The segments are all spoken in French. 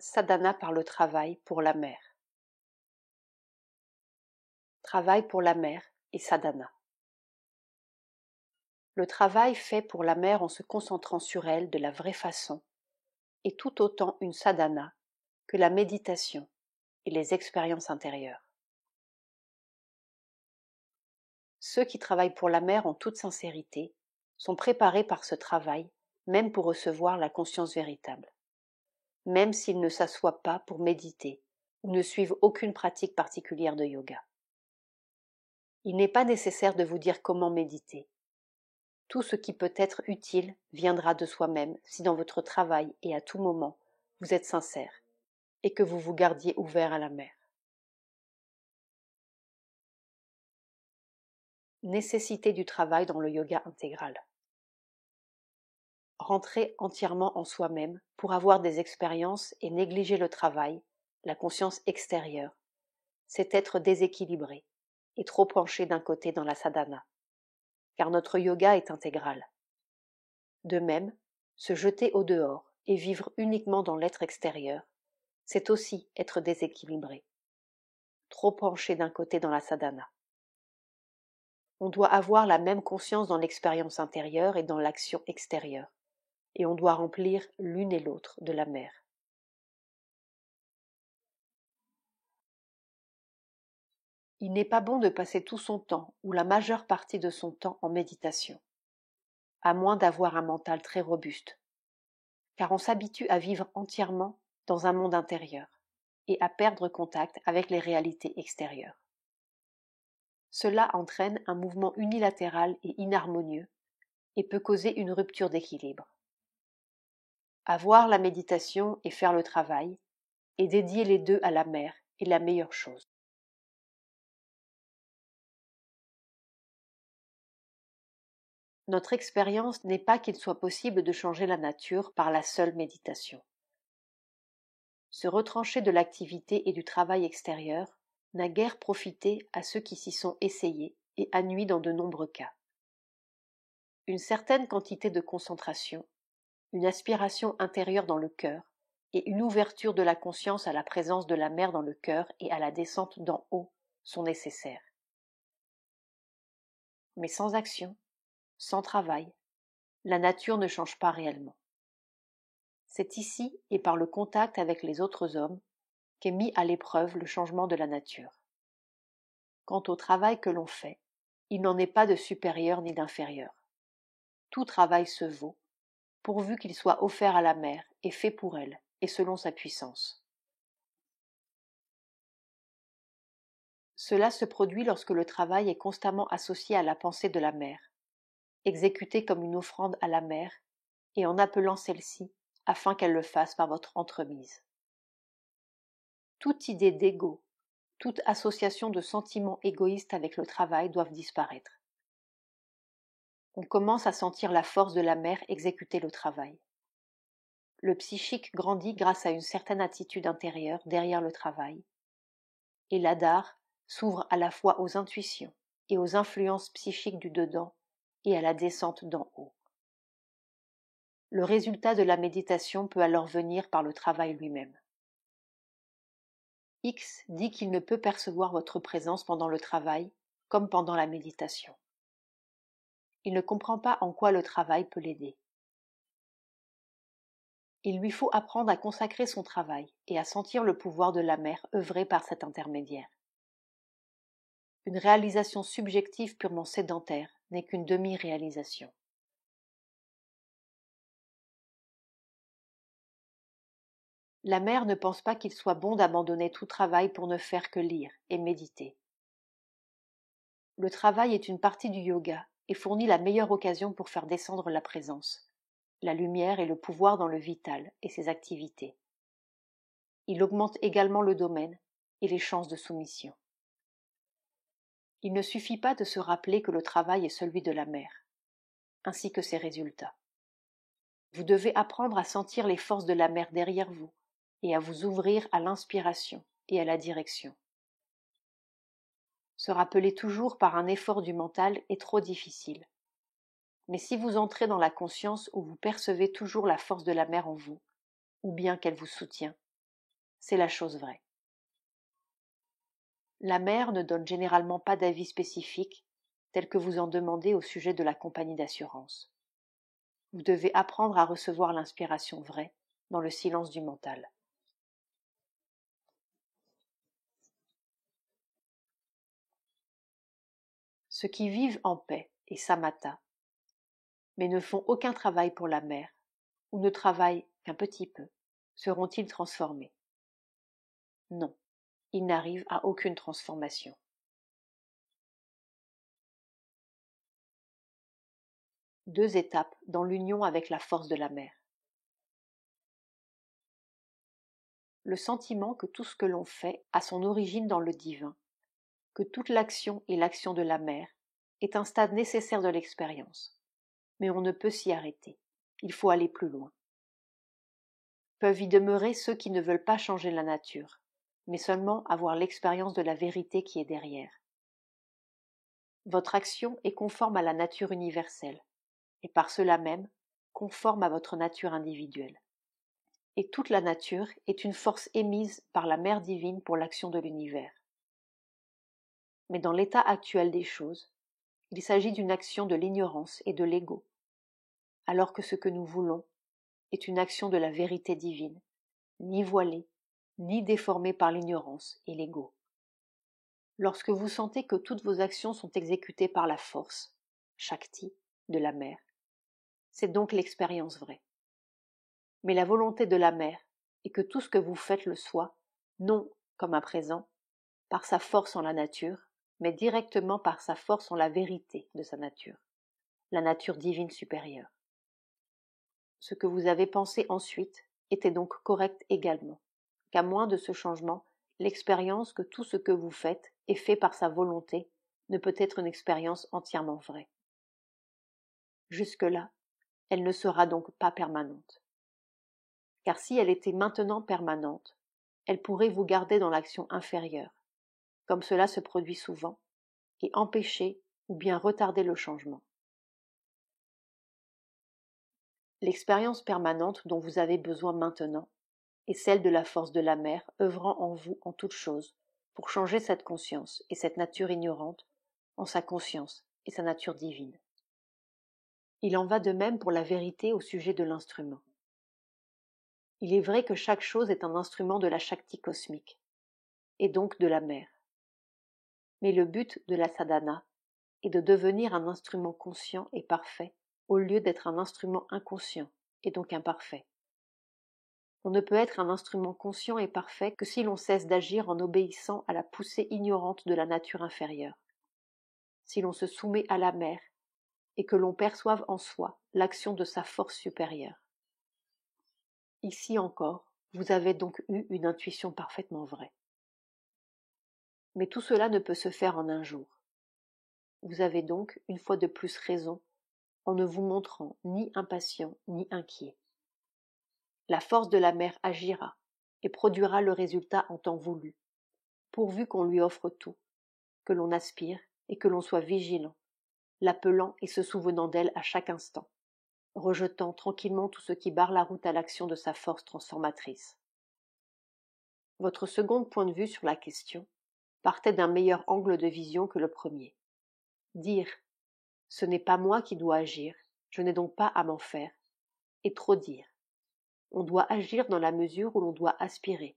sadhana par le travail pour la mer. Travail pour la mer et sadhana. Le travail fait pour la mer en se concentrant sur elle de la vraie façon est tout autant une sadhana que la méditation et les expériences intérieures. Ceux qui travaillent pour la mer en toute sincérité sont préparés par ce travail même pour recevoir la conscience véritable, même s'ils ne s'assoient pas pour méditer ou ne suivent aucune pratique particulière de yoga. Il n'est pas nécessaire de vous dire comment méditer. Tout ce qui peut être utile viendra de soi-même si dans votre travail et à tout moment vous êtes sincère et que vous vous gardiez ouvert à la mer. Nécessité du travail dans le yoga intégral. Rentrer entièrement en soi-même pour avoir des expériences et négliger le travail, la conscience extérieure, c'est être déséquilibré et trop penché d'un côté dans la sadhana, car notre yoga est intégral. De même, se jeter au dehors et vivre uniquement dans l'être extérieur, c'est aussi être déséquilibré, trop penché d'un côté dans la sadhana. On doit avoir la même conscience dans l'expérience intérieure et dans l'action extérieure, et on doit remplir l'une et l'autre de la mer. Il n'est pas bon de passer tout son temps ou la majeure partie de son temps en méditation, à moins d'avoir un mental très robuste, car on s'habitue à vivre entièrement dans un monde intérieur et à perdre contact avec les réalités extérieures. Cela entraîne un mouvement unilatéral et inharmonieux et peut causer une rupture d'équilibre. Avoir la méditation et faire le travail, et dédier les deux à la mer est la meilleure chose. Notre expérience n'est pas qu'il soit possible de changer la nature par la seule méditation. Se retrancher de l'activité et du travail extérieur n'a guère profité à ceux qui s'y sont essayés et a nui dans de nombreux cas. Une certaine quantité de concentration, une aspiration intérieure dans le cœur et une ouverture de la conscience à la présence de la mer dans le cœur et à la descente d'en haut sont nécessaires. Mais sans action, sans travail, la nature ne change pas réellement. C'est ici et par le contact avec les autres hommes qu'est mis à l'épreuve le changement de la nature. Quant au travail que l'on fait, il n'en est pas de supérieur ni d'inférieur. Tout travail se vaut, pourvu qu'il soit offert à la mer et fait pour elle, et selon sa puissance. Cela se produit lorsque le travail est constamment associé à la pensée de la mer, exécuté comme une offrande à la mer, et en appelant celle-ci afin qu'elle le fasse par votre entremise. Toute idée d'ego, toute association de sentiments égoïstes avec le travail doivent disparaître. On commence à sentir la force de la mer exécuter le travail. Le psychique grandit grâce à une certaine attitude intérieure derrière le travail, et l'adhar s'ouvre à la fois aux intuitions et aux influences psychiques du dedans et à la descente d'en haut. Le résultat de la méditation peut alors venir par le travail lui-même. X dit qu'il ne peut percevoir votre présence pendant le travail comme pendant la méditation. Il ne comprend pas en quoi le travail peut l'aider. Il lui faut apprendre à consacrer son travail et à sentir le pouvoir de la mer œuvrer par cet intermédiaire. Une réalisation subjective purement sédentaire n'est qu'une demi-réalisation. La mère ne pense pas qu'il soit bon d'abandonner tout travail pour ne faire que lire et méditer. Le travail est une partie du yoga et fournit la meilleure occasion pour faire descendre la présence, la lumière et le pouvoir dans le vital et ses activités. Il augmente également le domaine et les chances de soumission. Il ne suffit pas de se rappeler que le travail est celui de la mère, ainsi que ses résultats. Vous devez apprendre à sentir les forces de la mer derrière vous et à vous ouvrir à l'inspiration et à la direction. Se rappeler toujours par un effort du mental est trop difficile. Mais si vous entrez dans la conscience où vous percevez toujours la force de la mer en vous, ou bien qu'elle vous soutient, c'est la chose vraie. La mère ne donne généralement pas d'avis spécifique tel que vous en demandez au sujet de la compagnie d'assurance. Vous devez apprendre à recevoir l'inspiration vraie dans le silence du mental. Ceux qui vivent en paix et samatha, mais ne font aucun travail pour la mère, ou ne travaillent qu'un petit peu, seront-ils transformés? Non, ils n'arrivent à aucune transformation. Deux étapes dans l'union avec la force de la mère. Le sentiment que tout ce que l'on fait a son origine dans le divin, que toute l'action est l'action de la mère, est un stade nécessaire de l'expérience. Mais on ne peut s'y arrêter. Il faut aller plus loin. Peuvent y demeurer ceux qui ne veulent pas changer la nature, mais seulement avoir l'expérience de la vérité qui est derrière. Votre action est conforme à la nature universelle, et par cela même, conforme à votre nature individuelle. Et toute la nature est une force émise par la Mère divine pour l'action de l'univers. Mais dans l'état actuel des choses, il s'agit d'une action de l'ignorance et de l'ego, alors que ce que nous voulons est une action de la vérité divine, ni voilée, ni déformée par l'ignorance et l'ego. Lorsque vous sentez que toutes vos actions sont exécutées par la force, Shakti, de la mère, c'est donc l'expérience vraie. Mais la volonté de la mère est que tout ce que vous faites le soit, non comme à présent, par sa force en la nature, mais directement par sa force en la vérité de sa nature, la nature divine supérieure. Ce que vous avez pensé ensuite était donc correct également, qu'à moins de ce changement, l'expérience que tout ce que vous faites est fait par sa volonté ne peut être une expérience entièrement vraie. Jusque-là, elle ne sera donc pas permanente. Car si elle était maintenant permanente, elle pourrait vous garder dans l'action inférieure, comme cela se produit souvent, et empêcher ou bien retarder le changement. L'expérience permanente dont vous avez besoin maintenant est celle de la force de la mère œuvrant en vous en toutes choses pour changer cette conscience et cette nature ignorante en sa conscience et sa nature divine. Il en va de même pour la vérité au sujet de l'instrument. Il est vrai que chaque chose est un instrument de la Shakti cosmique, et donc de la mère. Mais le but de la sadhana est de devenir un instrument conscient et parfait au lieu d'être un instrument inconscient et donc imparfait. On ne peut être un instrument conscient et parfait que si l'on cesse d'agir en obéissant à la poussée ignorante de la nature inférieure, si l'on se soumet à la mère et que l'on perçoive en soi l'action de sa force supérieure. Ici encore, vous avez donc eu une intuition parfaitement vraie. Mais tout cela ne peut se faire en un jour. Vous avez donc, une fois de plus, raison en ne vous montrant ni impatient ni inquiet. La force de la mère agira et produira le résultat en temps voulu, pourvu qu'on lui offre tout, que l'on aspire et que l'on soit vigilant, l'appelant et se souvenant d'elle à chaque instant, rejetant tranquillement tout ce qui barre la route à l'action de sa force transformatrice. Votre second point de vue sur la question partait d'un meilleur angle de vision que le premier. Dire « ce n'est pas moi qui dois agir, je n'ai donc pas à m'en faire » est trop dire. On doit agir dans la mesure où l'on doit aspirer,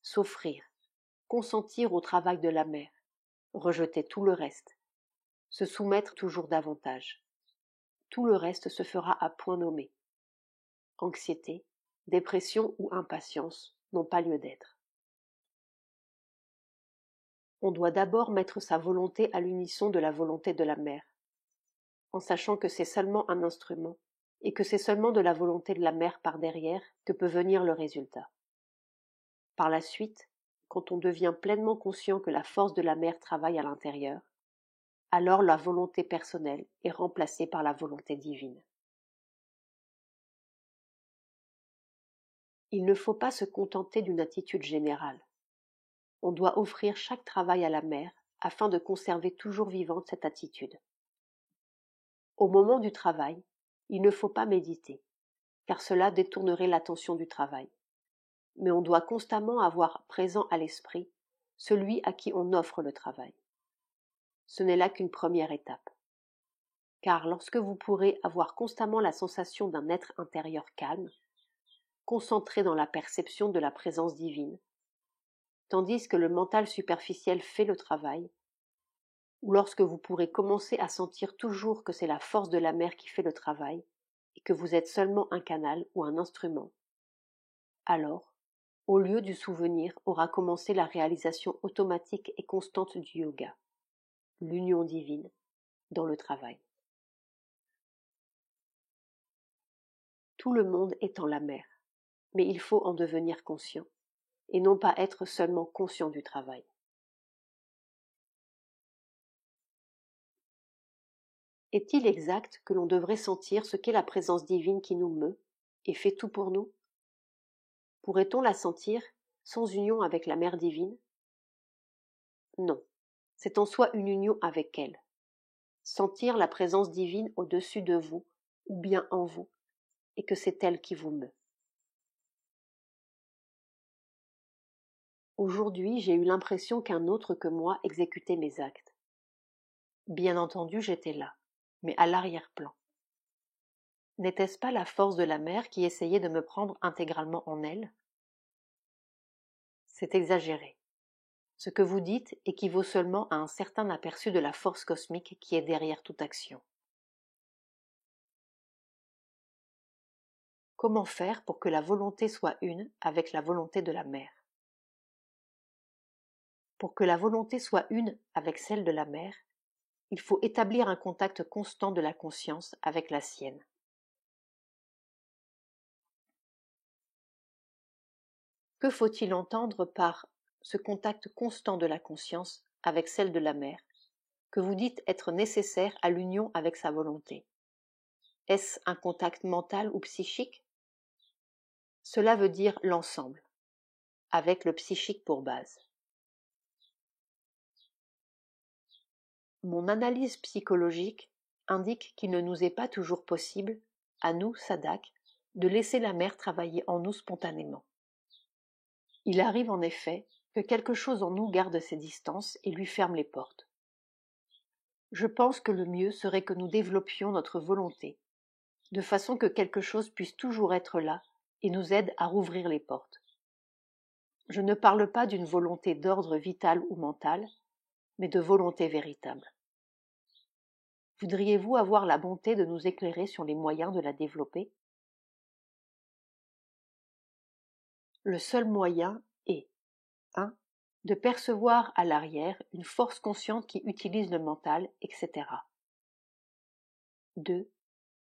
s'offrir, consentir au travail de la mère, rejeter tout le reste, se soumettre toujours davantage. Tout le reste se fera à point nommé. Anxiété, dépression ou impatience n'ont pas lieu d'être. On doit d'abord mettre sa volonté à l'unisson de la volonté de la mère, en sachant que c'est seulement un instrument et que c'est seulement de la volonté de la mère par derrière que peut venir le résultat. Par la suite, quand on devient pleinement conscient que la force de la mère travaille à l'intérieur, alors la volonté personnelle est remplacée par la volonté divine. Il ne faut pas se contenter d'une attitude générale. On doit offrir chaque travail à la mère afin de conserver toujours vivante cette attitude. Au moment du travail, il ne faut pas méditer, car cela détournerait l'attention du travail. mais on doit constamment avoir présent à l'esprit celui à qui on offre le travail. Ce n'est là qu'une première étape. Car lorsque vous pourrez avoir constamment la sensation d'un être intérieur calme, concentré dans la perception de la présence divine, tandis que le mental superficiel fait le travail, ou lorsque vous pourrez commencer à sentir toujours que c'est la force de la mer qui fait le travail, et que vous êtes seulement un canal ou un instrument, alors, au lieu du souvenir, aura commencé la réalisation automatique et constante du yoga, l'union divine, dans le travail. Tout le monde est en la mer, mais il faut en devenir conscient, et non pas être seulement conscient du travail. Est-il exact que l'on devrait sentir ce qu'est la présence divine qui nous meut et fait tout pour nous? Pourrait-on la sentir sans union avec la mère divine? Non, c'est en soi une union avec elle. Sentir la présence divine au-dessus de vous ou bien en vous, et que c'est elle qui vous meut. Aujourd'hui, j'ai eu l'impression qu'un autre que moi exécutait mes actes. Bien entendu, j'étais là, mais à l'arrière-plan. N'était-ce pas la force de la mère qui essayait de me prendre intégralement en elle? C'est exagéré. Ce que vous dites équivaut seulement à un certain aperçu de la force cosmique qui est derrière toute action. Comment faire pour que la volonté soit une avec la volonté de la mère? Pour que la volonté soit une avec celle de la mère, il faut établir un contact constant de la conscience avec la sienne. Que faut-il entendre par ce contact constant de la conscience avec celle de la mère, que vous dites être nécessaire à l'union avec sa volonté? Est-ce un contact mental ou psychique? Cela veut dire l'ensemble, avec le psychique pour base. Mon analyse psychologique indique qu'il ne nous est pas toujours possible, à nous, Sadak, de laisser la mère travailler en nous spontanément. Il arrive en effet que quelque chose en nous garde ses distances et lui ferme les portes. Je pense que le mieux serait que nous développions notre volonté, de façon que quelque chose puisse toujours être là et nous aide à rouvrir les portes. Je ne parle pas d'une volonté d'ordre vital ou mental, mais de volonté véritable. Voudriez-vous avoir la bonté de nous éclairer sur les moyens de la développer? Le seul moyen est 1. De percevoir à l'arrière une force consciente qui utilise le mental, etc. 2.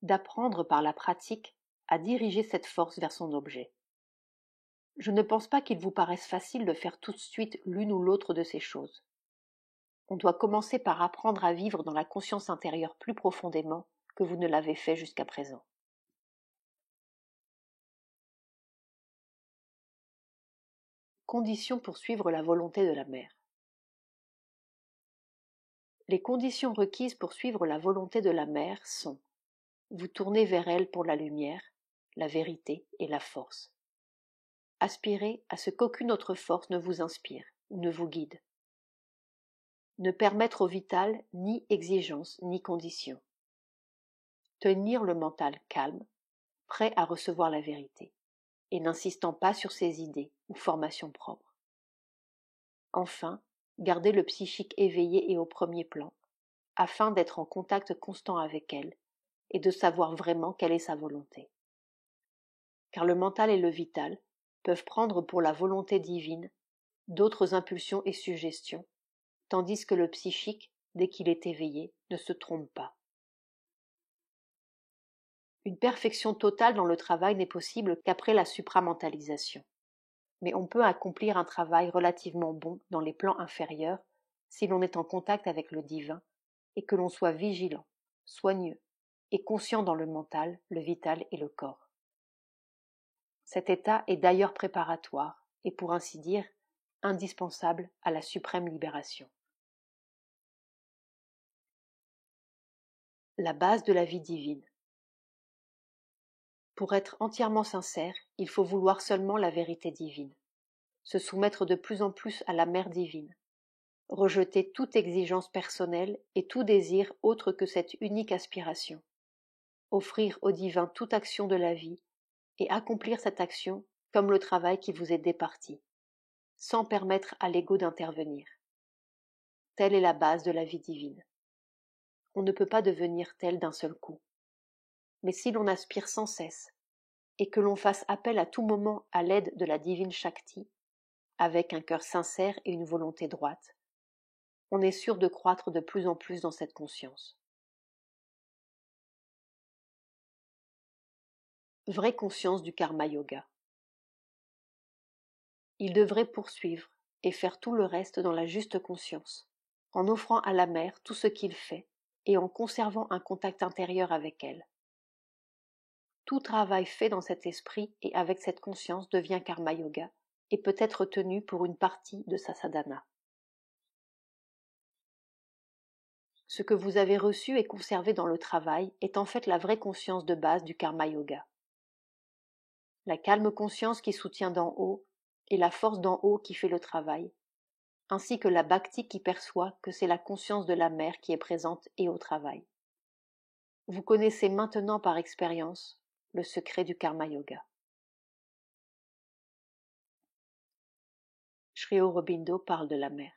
D'apprendre par la pratique à diriger cette force vers son objet. Je ne pense pas qu'il vous paraisse facile de faire tout de suite l'une ou l'autre de ces choses. On doit commencer par apprendre à vivre dans la conscience intérieure plus profondément que vous ne l'avez fait jusqu'à présent. Conditions pour suivre la volonté de la mère. Les conditions requises pour suivre la volonté de la mère sont: vous tourner vers elle pour la lumière, la vérité et la force. Aspirez à ce qu'aucune autre force ne vous inspire ou ne vous guide. Ne permettre au vital ni exigence ni condition. Tenir le mental calme, prêt à recevoir la vérité, et n'insistant pas sur ses idées ou formations propres. Enfin, garder le psychique éveillé et au premier plan, afin d'être en contact constant avec elle et de savoir vraiment quelle est sa volonté. Car le mental et le vital peuvent prendre pour la volonté divine d'autres impulsions et suggestions, tandis que le psychique, dès qu'il est éveillé, ne se trompe pas. Une perfection totale dans le travail n'est possible qu'après la supramentalisation. Mais on peut accomplir un travail relativement bon dans les plans inférieurs si l'on est en contact avec le divin et que l'on soit vigilant, soigneux et conscient dans le mental, le vital et le corps. Cet état est d'ailleurs préparatoire et, pour ainsi dire, indispensable à la suprême libération. La base de la vie divine. Pour être entièrement sincère, il faut vouloir seulement la vérité divine, se soumettre de plus en plus à la mère divine, rejeter toute exigence personnelle et tout désir autre que cette unique aspiration, offrir au divin toute action de la vie et accomplir cette action comme le travail qui vous est départi, sans permettre à l'ego d'intervenir. Telle est la base de la vie divine. On ne peut pas devenir tel d'un seul coup. Mais si l'on aspire sans cesse, et que l'on fasse appel à tout moment à l'aide de la divine Shakti, avec un cœur sincère et une volonté droite, on est sûr de croître de plus en plus dans cette conscience. Vraie conscience du karma yoga. Il devrait poursuivre et faire tout le reste dans la juste conscience, en offrant à la mère tout ce qu'il fait et en conservant un contact intérieur avec elle. Tout travail fait dans cet esprit et avec cette conscience devient karma yoga et peut être tenu pour une partie de sa sadhana. Ce que vous avez reçu et conservé dans le travail est en fait la vraie conscience de base du karma yoga. La calme conscience qui soutient d'en haut et la force d'en haut qui fait le travail, ainsi que la bhakti qui perçoit que c'est la conscience de la mère qui est présente et au travail. Vous connaissez maintenant par expérience le secret du karma yoga. Sri Aurobindo parle de la mère.